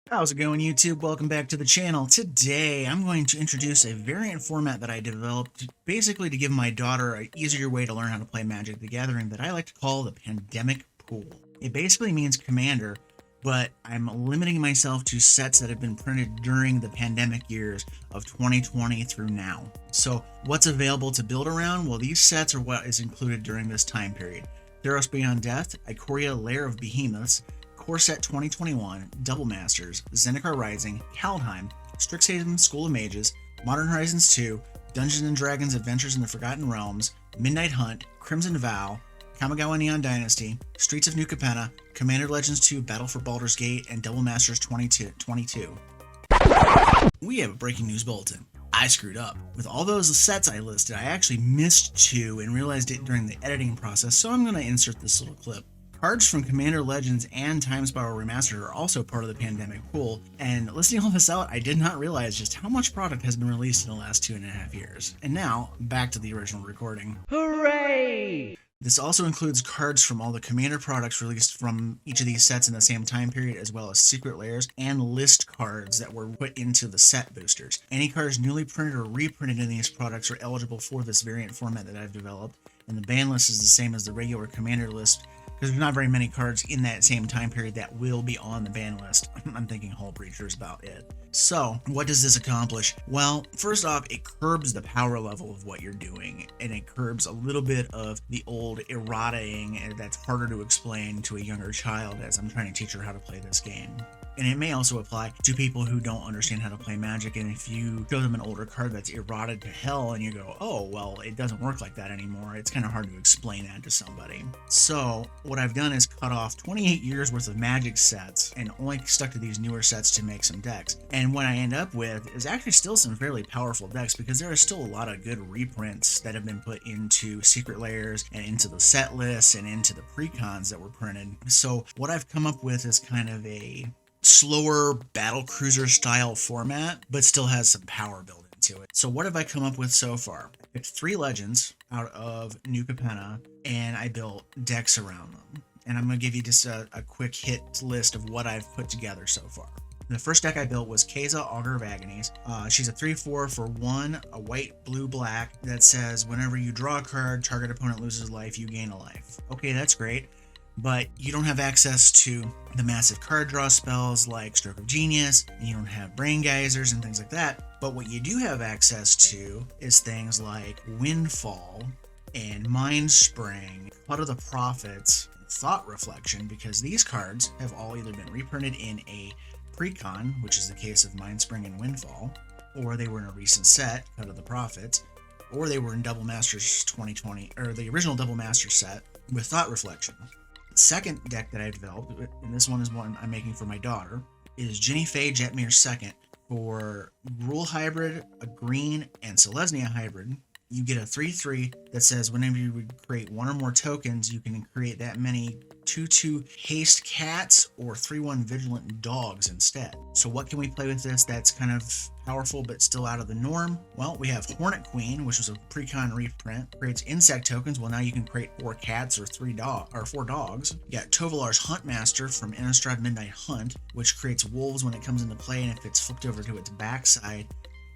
How's it going, YouTube? Welcome back to the channel. Today, I'm going to introduce a variant format that I developed basically to give my daughter an easier way to learn how to play Magic the Gathering that I like to call the Pandemic Pool. It basically means Commander, but I'm limiting myself to sets that have been printed during the pandemic years of 2020 through now. So what's available to build around? Well, these sets are what is included during this time period. Theros Beyond Death, Ikoria Lair of Behemoths, Core Set 2021, Double Masters, Zendikar Rising, Kaldheim, Strixhaven School of Mages, Modern Horizons 2, Dungeons & Dragons Adventures in the Forgotten Realms, Midnight Hunt, Crimson Vow, Kamigawa Neon Dynasty, Streets of New Capenna, Commander Legends 2 Battle for Baldur's Gate, and Double Masters 2022. We have a breaking news bulletin. I screwed up. With all those sets I listed, I actually missed two and realized it during the editing process, so I'm going to insert this little clip. Cards from Commander Legends and Time Spiral Remastered are also part of the pandemic pool, and listening all this out, I did not realize just how much product has been released in the last 2.5 years. And now, back to the original recording. Hooray! This also includes cards from all the Commander products released from each of these sets in the same time period, as well as secret layers and list cards that were put into the set boosters. Any cards newly printed or reprinted in these products are eligible for this variant format that I've developed, and the ban list is the same as the regular Commander list, because there's not very many cards in that same time period that will be on the ban list. I'm thinking Hull Breacher is about it. So, what does this accomplish? Well, first off, it curbs the power level of what you're doing, and it curbs a little bit of the old errataing that's harder to explain to a younger child as I'm trying to teach her how to play this game. And it may also apply to people who don't understand how to play Magic, and if you show them an older card that's errated to hell and you go, oh, well, it doesn't work like that anymore, it's kind of hard to explain that to somebody. So what I've done is cut off 28 years worth of Magic sets and only stuck to these newer sets to make some decks. And what I end up with is actually still some fairly powerful decks, because there are still a lot of good reprints that have been put into secret layers and into the set lists and into the precons that were printed. So what I've come up with is kind of a slower battle cruiser style format, but still has some power built into it. So what have I come up with so far? I picked 3 legends out of New Capenna, and I built decks around them. And I'm going to give you just a quick hit list of what I've put together so far. The first deck I built was Keza, Augur of Agonies. She's a 3/4 for 1, a white, blue, black, that says whenever you draw a card, target opponent loses life, you gain a life. Okay, that's great. But you don't have access to the massive card draw spells like Stroke of Genius, and you don't have Brain Geysers and things like that. But what you do have access to is things like Windfall and Mind Spring, Flood of the Prophets, and Thought Reflection, because these cards have all either been reprinted in a precon, which is the case of Mind Spring and Windfall, or they were in a recent set, Cut of the Prophets, or they were in Double Masters 2020, or the original Double Masters set with Thought Reflection. The second deck that I developed, and this one is one I'm making for my daughter, is Jenny Faye Jetmir II. For Gruul Hybrid, a green, and Selesnya Hybrid, you get a 3/3 that says whenever you would create one or more tokens, you can create that many 2/2 haste cats or 3/1 vigilant dogs instead. So what can we play with this that's kind of powerful but still out of the norm? Well, we have Hornet Queen, which was a precon reprint, creates insect tokens. Well, now you can create 4 cats or 4 dogs. You got Tovalar's Huntmaster from Innistrad Midnight Hunt, which creates wolves when it comes into play, and if it's flipped over to its backside,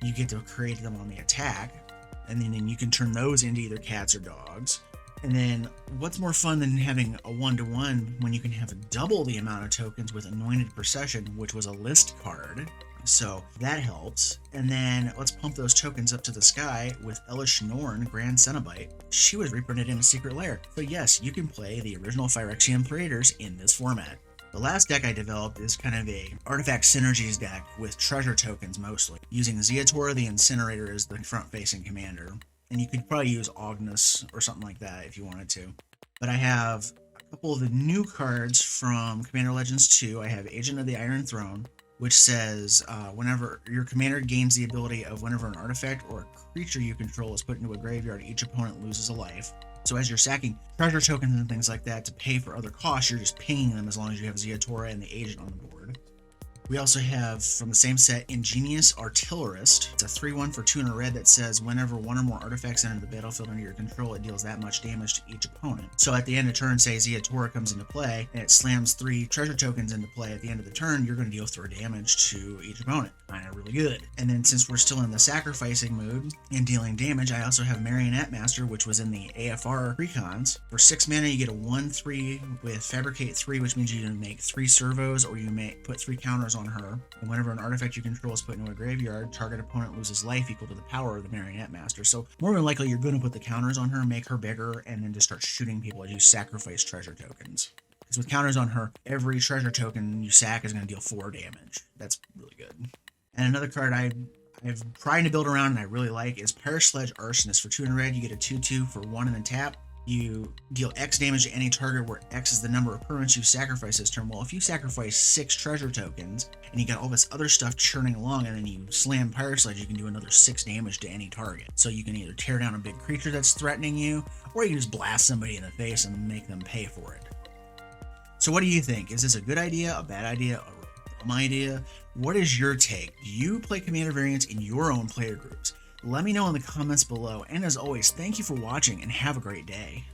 you get to create them on the attack. And then you can turn those into either cats or dogs. And then what's more fun than having a 1/1 when you can have double the amount of tokens with Anointed Procession, which was a list card. So that helps. And then let's pump those tokens up to the sky with Elish Norn, Grand Cenobite. She was reprinted in a secret lair. So yes, you can play the original Phyrexian Paraders in this format. The last deck I developed is kind of a Artifact Synergies deck with treasure tokens mostly, using Zeator the Incinerator as the front-facing commander. And you could probably use Agnus or something like that if you wanted to. But I have a couple of the new cards from Commander Legends 2. I have Agent of the Iron Throne, which says whenever your commander gains the ability of whenever an artifact or a creature you control is put into a graveyard, each opponent loses a life. So as you're sacking treasure tokens and things like that to pay for other costs, you're just paying them as long as you have Zeatora and the agent on the board. We also have, from the same set, Ingenious Artillerist. It's a 3/1 for 200 red that says whenever one or more artifacts enter the battlefield under your control, it deals that much damage to each opponent. So at the end of turn, say Zia Tora comes into play, and it slams 3 treasure tokens into play at the end of the turn, you're going to deal 3 damage to each opponent. Kind of really good. And then since we're still in the sacrificing mood and dealing damage, I also have Marionette Master, which was in the AFR precons. For 6 mana, you get a 1/3 with Fabricate 3, which means you can make 3 servos, or you may put 3 counters on her. And whenever an artifact you control is put into a graveyard, target opponent loses life equal to the power of the Marionette Master. So more than likely, you're going to put the counters on her, make her bigger, and then just start shooting people as you sacrifice treasure tokens. Because with counters on her, every treasure token you sack is going to deal 4 damage. That's really good. And another card I'm trying to build around and I really like is Parish Sledge Arsonist. For 200 red, you get a 2/2 for 1 and then tap. You deal X damage to any target where X is the number of permanents you sacrifice this turn. Well, if you sacrifice 6 treasure tokens and you got all this other stuff churning along and then you slam Parish Sledge, you can do another 6 damage to any target. So you can either tear down a big creature that's threatening you, or you can just blast somebody in the face and make them pay for it. So what do you think? Is this a good idea, a bad idea, a dumb idea? What is your take? Do you play Commander variants in your own player groups? Let me know in the comments below, and as always, thank you for watching and have a great day.